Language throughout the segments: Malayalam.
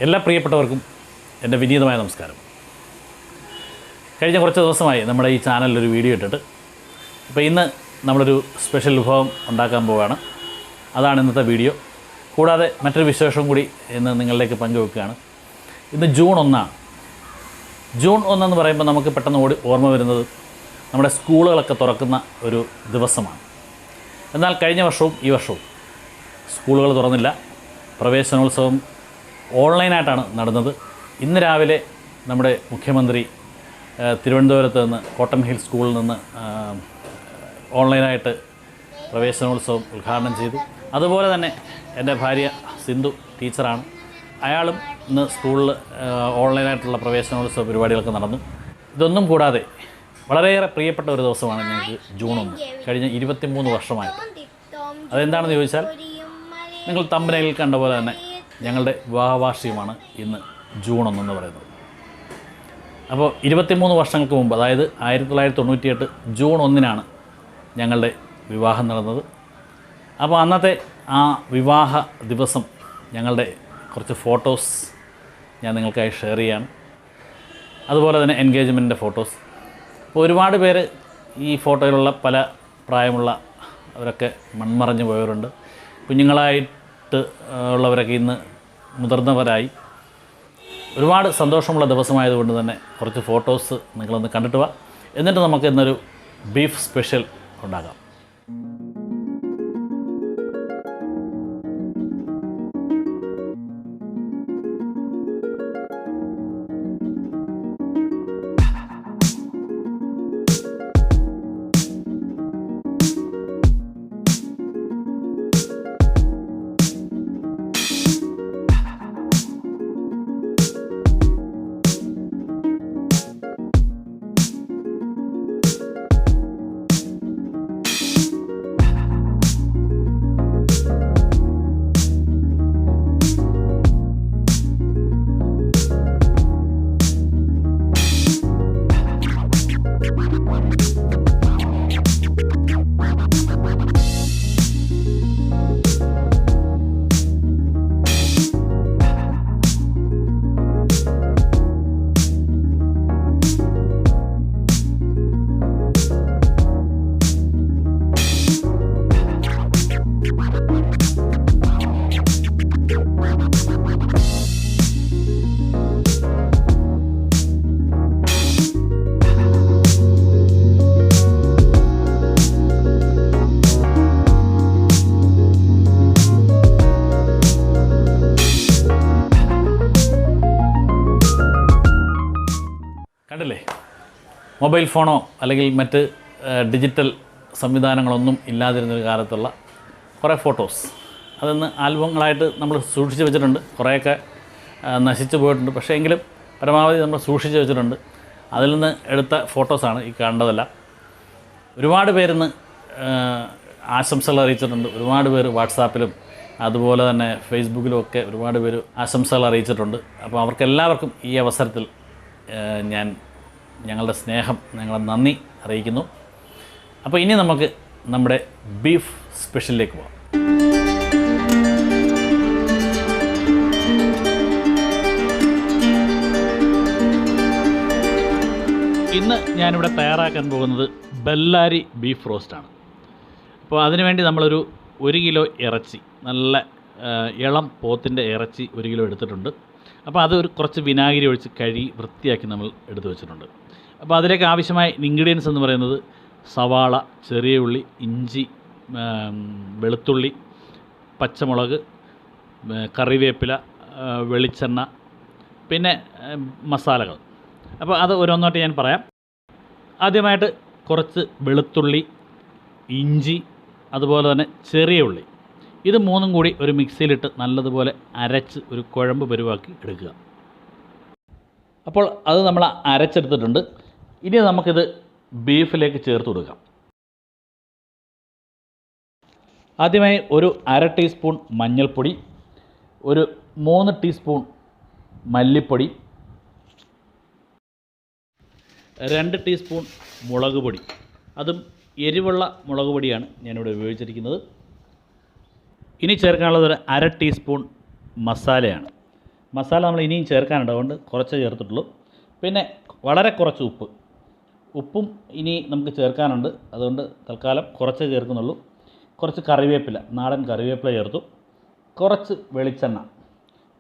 എല്ലാ പ്രിയപ്പെട്ടവർക്കും എൻ്റെ വിനീതമായ നമസ്കാരം. കഴിഞ്ഞ കുറച്ച് ദിവസമായി നമ്മുടെ ഈ ചാനലിലൊരു വീഡിയോ ഇട്ടിട്ട്, ഇപ്പോൾ ഇന്ന് നമ്മളൊരു സ്പെഷ്യൽ വിഭവം ഉണ്ടാക്കാൻ പോവുകയാണ്. അതാണ് ഇന്നത്തെ വീഡിയോ. കൂടാതെ മറ്റൊരു വിശേഷം കൂടി ഇന്ന് നിങ്ങളിലേക്ക് പങ്കുവെക്കുകയാണ്. ഇന്ന് ജൂൺ 1. ജൂൺ 1 എന്ന് പറയുമ്പോൾ നമുക്ക് പെട്ടെന്ന് ഓർമ്മ വരുന്നത് നമ്മുടെ സ്കൂളുകളൊക്കെ തുറക്കുന്ന ഒരു ദിവസമാണ്. എന്നാൽ കഴിഞ്ഞ വർഷവും ഈ വർഷവും സ്കൂളുകൾ തുറന്നില്ല. പ്രവേശനോത്സവം ഓൺലൈനായിട്ടാണ് നടന്നത്. ഇന്ന് രാവിലെ നമ്മുടെ മുഖ്യമന്ത്രി തിരുവനന്തപുരത്ത് നിന്ന് കോട്ടൺ ഹിൽ സ്കൂളിൽ നിന്ന് ഓൺലൈനായിട്ട് പ്രവേശനോത്സവം ഉദ്ഘാടനം ചെയ്തു. അതുപോലെ തന്നെ എൻ്റെ ഭാര്യ സിന്ധു ടീച്ചറാണ്. അയാളും ഇന്ന് സ്കൂളിൽ ഓൺലൈനായിട്ടുള്ള പ്രവേശനോത്സവ പരിപാടികളൊക്കെ നടന്നു. ഇതൊന്നും കൂടാതെ വളരെയേറെ പ്രിയപ്പെട്ട ഒരു ദിവസമാണ് ഞങ്ങൾക്ക് ജൂൺ 1. കഴിഞ്ഞ 23 വർഷമായിട്ട്. അതെന്താണെന്ന് ചോദിച്ചാൽ, നിങ്ങൾ തമ്പനയിൽ കണ്ട പോലെ തന്നെ ഞങ്ങളുടെ വിവാഹവാർഷികമാണ് ഇന്ന് ജൂൺ 1 എന്ന് പറയുന്നത്. അപ്പോൾ 23 വർഷങ്ങൾക്ക് മുമ്പ്, അതായത് 1998 ജൂൺ 1 ഞങ്ങളുടെ വിവാഹം നടന്നത്. അപ്പോൾ അന്നത്തെ ആ വിവാഹ ദിവസം ഞങ്ങളുടെ കുറച്ച് ഫോട്ടോസ് ഞാൻ നിങ്ങൾക്കായി ഷെയർ ചെയ്യാണ്. അതുപോലെ തന്നെ എൻഗേജ്മെൻറ്റിൻ്റെ ഫോട്ടോസ്. അപ്പോൾ ഒരുപാട് പേര് ഈ ഫോട്ടോയിലുള്ള പല പ്രായമുള്ള അവരൊക്കെ മൺമറഞ്ഞു പോയവരുണ്ട്. കുഞ്ഞുങ്ങളായിട്ട് ഉള്ളവരൊക്കെ ഇന്ന് മുതിർന്നവരായി. ഒരുപാട് സന്തോഷമുള്ള ദിവസമായതുകൊണ്ട് തന്നെ കുറച്ച് ഫോട്ടോസ് നിങ്ങളൊന്ന് കണ്ടിട്ട് വാ. എന്നിട്ട് നമുക്ക് ഇന്നൊരു ബീഫ് സ്പെഷ്യൽ ഉണ്ടാക്കാം. കണ്ടില്ലേ, മൊബൈൽ ഫോണോ അല്ലെങ്കിൽ മറ്റ് ഡിജിറ്റൽ സംവിധാനങ്ങളൊന്നും ഇല്ലാതിരുന്നൊരു കാലത്തുള്ള കുറേ ഫോട്ടോസ്. അതൊന്ന് ആൽബങ്ങളായിട്ട് നമ്മൾ സൂക്ഷിച്ച് വെച്ചിട്ടുണ്ട്. കുറേയൊക്കെ നശിച്ചു പോയിട്ടുണ്ട്, പക്ഷേ എങ്കിലും പരമാവധി നമ്മൾ സൂക്ഷിച്ച് വെച്ചിട്ടുണ്ട്. അതിൽ നിന്ന് എടുത്ത ഫോട്ടോസാണ് ഈ കാണേണ്ടതെല്ലാം. ഒരുപാട് പേരിന്ന് ആശംസകൾ അറിയിച്ചിട്ടുണ്ട്. ഒരുപാട് പേര് വാട്സാപ്പിലും അതുപോലെ തന്നെ ഫേസ്ബുക്കിലും ഒക്കെ ഒരുപാട് പേര് ആശംസകൾ അറിയിച്ചിട്ടുണ്ട്. അപ്പോൾ അവർക്കെല്ലാവർക്കും ഈ അവസരത്തിൽ ഞങ്ങളുടെ സ്നേഹം, ഞങ്ങളുടെ നന്ദി അറിയിക്കുന്നു. അപ്പോൾ ഇനി നമുക്ക് നമ്മുടെ ബീഫ് സ്പെഷ്യലിലേക്ക് പോകാം. ഇന്ന് ഞാനിവിടെ തയ്യാറാക്കാൻ പോകുന്നത് ബെല്ലാരി ബീഫ് റോസ്റ്റാണ്. അപ്പോൾ അതിനുവേണ്ടി നമ്മളൊരു 1 കിലോ ഇറച്ചി, നല്ല ഇളം പോത്തിൻ്റെ ഇറച്ചി 1 കിലോ എടുത്തിട്ടുണ്ട്. അപ്പോൾ അത് കുറച്ച് വിനാഗിരി ഒഴിച്ച് കഴുകി വൃത്തിയാക്കി നമ്മൾ എടുത്തു വെച്ചിട്ടുണ്ട്. അപ്പോൾ അതിലേക്ക് ആവശ്യമായ ഇൻഗ്രീഡിയൻസ് എന്ന് പറയുന്നത് സവാള, ചെറിയ ഉള്ളി, ഇഞ്ചി, വെളുത്തുള്ളി, പച്ചമുളക്, കറിവേപ്പില, വെളിച്ചെണ്ണ, പിന്നെ മസാലകൾ. അപ്പോൾ അത് ഓരോന്നോട്ട് ഞാൻ പറയാം. ആദ്യമായിട്ട് കുറച്ച് വെളുത്തുള്ളി, ഇഞ്ചി, അതുപോലെ തന്നെ ചെറിയ ഉള്ളി, ഇത് 3ഉം കൂടി ഒരു മിക്സിയിലിട്ട് നല്ലതുപോലെ അരച്ച് ഒരു കുഴമ്പ് പരുവാക്കി എടുക്കുക. അപ്പോൾ അത് നമ്മൾ അരച്ചെടുത്തിട്ടുണ്ട്. ഇനി നമുക്കിത് ബീഫിലേക്ക് ചേർത്ത് കൊടുക്കാം. ആദ്യമായി ഒരു 1/2 ടീസ്പൂൺ മഞ്ഞൾപ്പൊടി, ഒരു 3 ടീസ്പൂൺ മല്ലിപ്പൊടി, 2 ടീസ്പൂൺ മുളക് പൊടി. അതും എരിവുള്ള മുളക് പൊടിയാണ് ഞാനിവിടെ ഉപയോഗിച്ചിരിക്കുന്നത്. ഇനി ചേർക്കാനുള്ളത് ഒരു 1/2 ടീസ്പൂൺ മസാലയാണ്. മസാല നമ്മൾ ഇനിയും ചേർക്കാനുണ്ട്, അതുകൊണ്ട് കുറച്ചേ ചേർത്തിട്ടുള്ളൂ. പിന്നെ വളരെ കുറച്ച് ഉപ്പും ഇനി നമുക്ക് ചേർക്കാനുണ്ട്, അതുകൊണ്ട് തൽക്കാലം കുറച്ചേ ചേർക്കുന്നുള്ളൂ. കുറച്ച് കറിവേപ്പില, നാടൻ കറിവേപ്പില ചേർത്തു. കുറച്ച് വെളിച്ചെണ്ണ,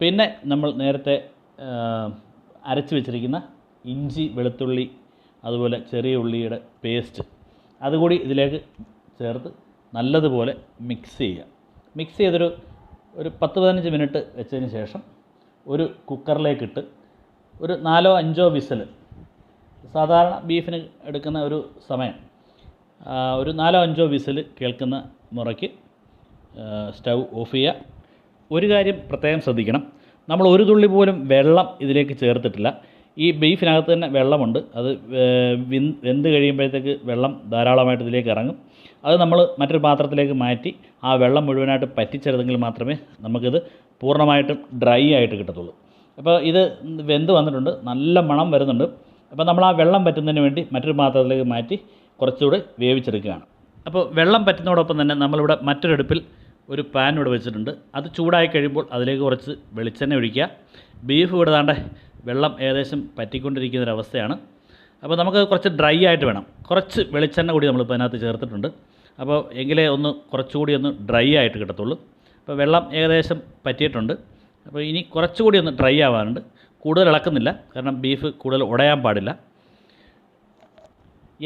പിന്നെ നമ്മൾ നേരത്തെ അരച്ച് വെച്ചിരിക്കുന്ന ഇഞ്ചി വെളുത്തുള്ളി അതുപോലെ ചെറിയ ഉള്ളിയുടെ പേസ്റ്റ് അതുകൂടി ഇതിലേക്ക് ചേർത്ത് നല്ലതുപോലെ മിക്സ് ചെയ്യുക. മിക്സ് ചെയ്തൊരു 10-15 മിനിറ്റ് വെച്ചതിന് ശേഷം ഒരു കുക്കറിലേക്കിട്ട് ഒരു 4-5 വിസിൽ, സാധാരണ ബീഫിന് എടുക്കുന്ന ഒരു സമയം, ഒരു 4-5 വിസിൽ കേൾക്കുന്ന മുറയ്ക്ക് സ്റ്റൗ ഓഫ് ചെയ്യുക. ഒരു കാര്യം പ്രത്യേകം ശ്രദ്ധിക്കണം, നമ്മൾ ഒരു തുള്ളി പോലും വെള്ളം ഇതിലേക്ക് ചേർത്തിട്ടില്ല. ഈ ബീഫിനകത്ത് തന്നെ വെള്ളമുണ്ട്, അത് വെന്ത് കഴിയുമ്പോഴത്തേക്ക് വെള്ളം ധാരാളമായിട്ട് ഇതിലേക്ക് ഇറങ്ങും. അത് നമ്മൾ മറ്റൊരു പാത്രത്തിലേക്ക് മാറ്റി ആ വെള്ളം മുഴുവനായിട്ട് പറ്റിച്ചെടുത്തെങ്കിൽ മാത്രമേ നമുക്കിത് പൂർണ്ണമായിട്ടും ഡ്രൈ ആയിട്ട് കിട്ടത്തുള്ളൂ. അപ്പോൾ ഇത് വെന്ത് വന്നിട്ടുണ്ട്, നല്ല മണം വരുന്നുണ്ട്. അപ്പോൾ നമ്മൾ ആ വെള്ളം പറ്റുന്നതിന് വേണ്ടി മറ്റൊരു പാത്രത്തിലേക്ക് മാറ്റി കുറച്ചുകൂടി വേവിച്ചെടുക്കുകയാണ്. അപ്പോൾ വെള്ളം പറ്റുന്നതോടൊപ്പം തന്നെ നമ്മളിവിടെ മറ്റൊരടുപ്പിൽ ഒരു പാൻ ഇവിടെ വെച്ചിട്ടുണ്ട്. അത് ചൂടായി കഴിയുമ്പോൾ അതിലേക്ക് കുറച്ച് വെളിച്ചെണ്ണ ഒഴിക്കുക. ബീഫ് ഇവിടെ ദാണ്ടെ വെള്ളം ഏകദേശം പറ്റിക്കൊണ്ടിരിക്കുന്നൊരവസ്ഥയാണ്. അപ്പോൾ നമുക്ക് കുറച്ച് ഡ്രൈ ആയിട്ട് വേണം. കുറച്ച് വെളിച്ചെണ്ണ കൂടി നമ്മളിപ്പോൾ അതിനകത്ത് ചേർത്തിട്ടുണ്ട്. അപ്പോൾ എങ്കിലേ കുറച്ചുകൂടി ഒന്ന് ഡ്രൈ ആയിട്ട് കിട്ടത്തുള്ളൂ. അപ്പോൾ വെള്ളം ഏകദേശം പറ്റിയിട്ടുണ്ട്. അപ്പോൾ ഇനി കുറച്ചുകൂടി ഒന്ന് ഡ്രൈ ആവാനുണ്ട്. കൂടുതൽ ഇളക്കുന്നില്ല, കാരണം ബീഫ് കൂടുതൽ ഉടയാൻ പാടില്ല.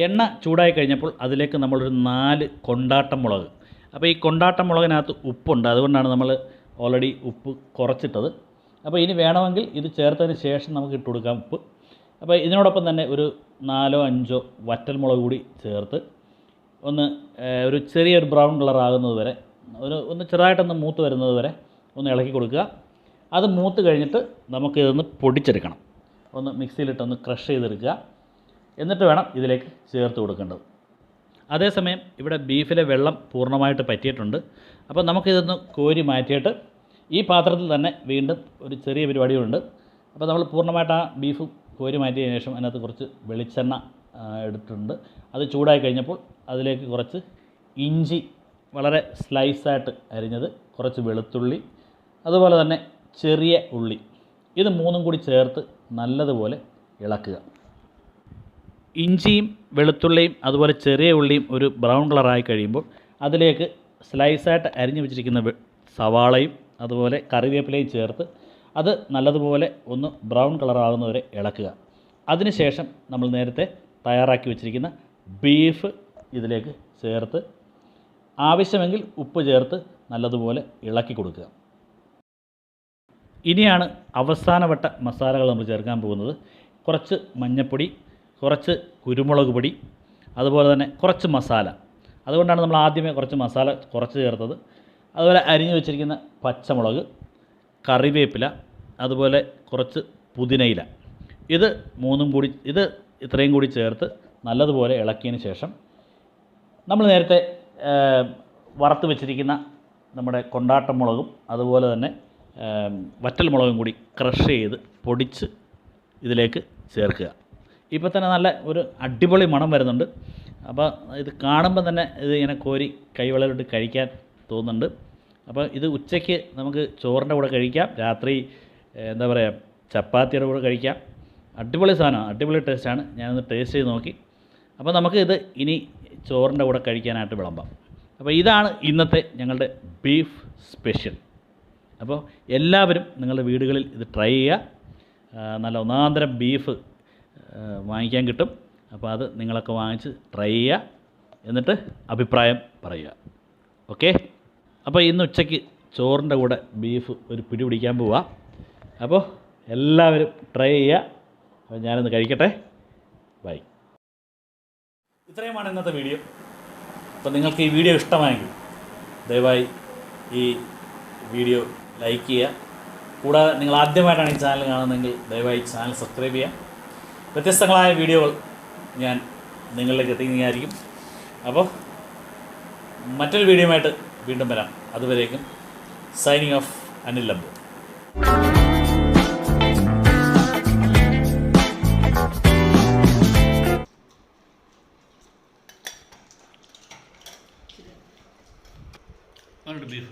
എണ്ണ ചൂടായി കഴിഞ്ഞപ്പോൾ അതിലേക്ക് നമ്മളൊരു 4 കൊണ്ടാട്ടം മുളക്, അപ്പോൾ ഈ കൊണ്ടാട്ടം മുളകിനകത്ത് ഉപ്പുണ്ട്, അതുകൊണ്ടാണ് നമ്മൾ ഓൾറെഡി ഉപ്പ് കുറച്ചിട്ടത്. അപ്പോൾ ഇനി വേണമെങ്കിൽ ഇത് ചേർത്തതിന് ശേഷം നമുക്ക് ഇട്ട് കൊടുക്കാം ഉപ്പ്. അപ്പോൾ ഇതിനോടൊപ്പം തന്നെ ഒരു 4-5 വറ്റൽമുളക് കൂടി ചേർത്ത് ഒരു ചെറിയൊരു ബ്രൗൺ കളർ ആകുന്നത് വരെ, ഒന്ന് ചെറുതായിട്ടൊന്ന് മൂത്ത് വരുന്നത് വരെ ഒന്ന് ഇളക്കി കൊടുക്കുക. അത് മൂത്ത് കഴിഞ്ഞിട്ട് നമുക്കിതൊന്ന് പൊടിച്ചെടുക്കണം. ഒന്ന് മിക്സിയിലിട്ടൊന്ന് ക്രഷ് ചെയ്തെടുക്കുക. എന്നിട്ട് വേണം ഇതിലേക്ക് ചേർത്ത് കൊടുക്കേണ്ടത്. അതേസമയം ഇവിടെ ബീഫിലെ വെള്ളം പൂർണ്ണമായിട്ട് പറ്റിയിട്ടുണ്ട്. അപ്പോൾ നമുക്കിതൊന്ന് കോരി മാറ്റിയിട്ട് ഈ പാത്രത്തിൽ തന്നെ വീണ്ടും ഒരു ചെറിയ പരിപാടിയുണ്ട്. അപ്പോൾ നമ്മൾ പൂർണ്ണമായിട്ട് ആ ബീഫ് കോരി മാറ്റിയതിന് ശേഷം അതിനകത്ത് കുറച്ച് വെളിച്ചെണ്ണ എടുത്തിട്ടുണ്ട്. അത് ചൂടായി കഴിഞ്ഞപ്പോൾ അതിലേക്ക് കുറച്ച് ഇഞ്ചി വളരെ സ്ലൈസായിട്ട് അരിഞ്ഞത്, കുറച്ച് വെളുത്തുള്ളി, അതുപോലെ തന്നെ ചെറിയ ഉള്ളി, ഇത് 3ഉം കൂടി ചേർത്ത് നല്ലതുപോലെ ഇളക്കുക. ഇഞ്ചിയും വെളുത്തുള്ളിയും അതുപോലെ ചെറിയ ഉള്ളിയും ഒരു ബ്രൗൺ കളറായി കഴിയുമ്പോൾ അതിലേക്ക് സ്ലൈസായിട്ട് അരിഞ്ഞു വെച്ചിരിക്കുന്ന സവാളയും അതുപോലെ കറിവേപ്പിലയും ചേർത്ത് അത് നല്ലതുപോലെ ഒന്ന് ബ്രൗൺ കളറാകുന്നവരെ ഇളക്കുക. അതിനുശേഷം നമ്മൾ നേരത്തെ തയ്യാറാക്കി വെച്ചിരിക്കുന്ന ബീഫ് ഇതിലേക്ക് ചേർത്ത് ആവശ്യമെങ്കിൽ ഉപ്പ് ചേർത്ത് നല്ലതുപോലെ ഇളക്കി കൊടുക്കുക. ഇനിയാണ് അവസാനവട്ട മസാലകൾ നമ്മൾ ചേർക്കാൻ പോകുന്നത്. കുറച്ച് മഞ്ഞൾപ്പൊടി, കുറച്ച് കുരുമുളക് പൊടി, അതുപോലെ തന്നെ കുറച്ച് മസാല. അതുകൊണ്ടാണ് നമ്മൾ ആദ്യമേ കുറച്ച് മസാല കുറച്ച് ചേർത്തത്. അതുപോലെ അരിഞ്ഞു വെച്ചിരിക്കുന്ന പച്ചമുളക്, കറിവേപ്പില, അതുപോലെ കുറച്ച് പുതിനയില, ഇത് ഇത്രയും കൂടി ചേർത്ത് നല്ലതുപോലെ ഇളക്കിയതിന് ശേഷം നമ്മൾ നേരത്തെ വറുത്ത് വെച്ചിരിക്കുന്ന നമ്മുടെ കൊണ്ടാട്ടം മുളകും അതുപോലെ തന്നെ വറ്റൽ മുളകും കൂടി ക്രഷ് ചെയ്ത് പൊടിച്ച് ഇതിലേക്ക് ചേർക്കുക. ഇപ്പോൾ തന്നെ നല്ല ഒരു അടിപൊളി മണം വരുന്നുണ്ട്. അപ്പോൾ ഇത് കാണുമ്പോൾ തന്നെ ഇത് ഇങ്ങനെ കോരി കൈവെള്ളയിലിട്ട് കഴിക്കാൻ തോന്നുന്നുണ്ട്. അപ്പോൾ ഇത് ഉച്ചയ്ക്ക് നമുക്ക് ചോറിൻ്റെ കൂടെ കഴിക്കാം, രാത്രി എന്താ പറയുക ചപ്പാത്തിയുടെ കൂടെ കഴിക്കാം. അടിപൊളി സാധനമാണ്, അടിപൊളി ടേസ്റ്റാണ്. ഞാനൊന്ന് ടേസ്റ്റ് ചെയ്ത് നോക്കി. അപ്പോൾ നമുക്ക് ഇത് ഇനി ചോറിൻ്റെ കൂടെ കഴിക്കാനായിട്ട് വിളമ്പാം. അപ്പോൾ ഇതാണ് ഇന്നത്തെ ഞങ്ങളുടെ ബീഫ് സ്പെഷ്യൽ. അപ്പോൾ എല്ലാവരും നിങ്ങളുടെ വീടുകളിൽ ഇത് ട്രൈ ചെയ്യുക. നല്ല ഒന്നാന്തരം ബീഫ് വാങ്ങിക്കാൻ കിട്ടും. അപ്പോൾ അത് നിങ്ങളൊക്കെ വാങ്ങിച്ച് ട്രൈ ചെയ്യുക, എന്നിട്ട് അഭിപ്രായം പറയുക. ഓക്കെ, അപ്പോൾ ഇന്ന് ഉച്ചയ്ക്ക് ചോറിൻ്റെ കൂടെ ബീഫ് ഒരു പിടി പിടിക്കാൻ പോവുക. അപ്പോൾ എല്ലാവരും ട്രൈ ചെയ്യുക. അപ്പോൾ ഞാനൊന്ന് കഴിക്കട്ടെ. ബൈ. ഇത്രയുമാണ് ഇന്നത്തെ വീഡിയോ. അപ്പോൾ നിങ്ങൾക്ക് ഈ വീഡിയോ ഇഷ്ടമായെങ്കിൽ ദയവായി ഈ വീഡിയോ ലൈക്ക് ചെയ്യുക. കൂടാതെ നിങ്ങൾ ആദ്യമായിട്ടാണ് ഈ ചാനൽ കാണുന്നതെങ്കിൽ ദയവായി ചാനൽ സബ്സ്ക്രൈബ് ചെയ്യുക. വ്യത്യസ്തങ്ങളായ വീഡിയോകൾ ഞാൻ നിങ്ങളിലേക്ക് എത്തിക്കുന്നതായിരിക്കും. അപ്പോൾ മറ്റൊരു വീഡിയോയുമായിട്ട് വീണ്ടും വരാം. അതുവരേക്കും signing off, Anil Lambu. Beef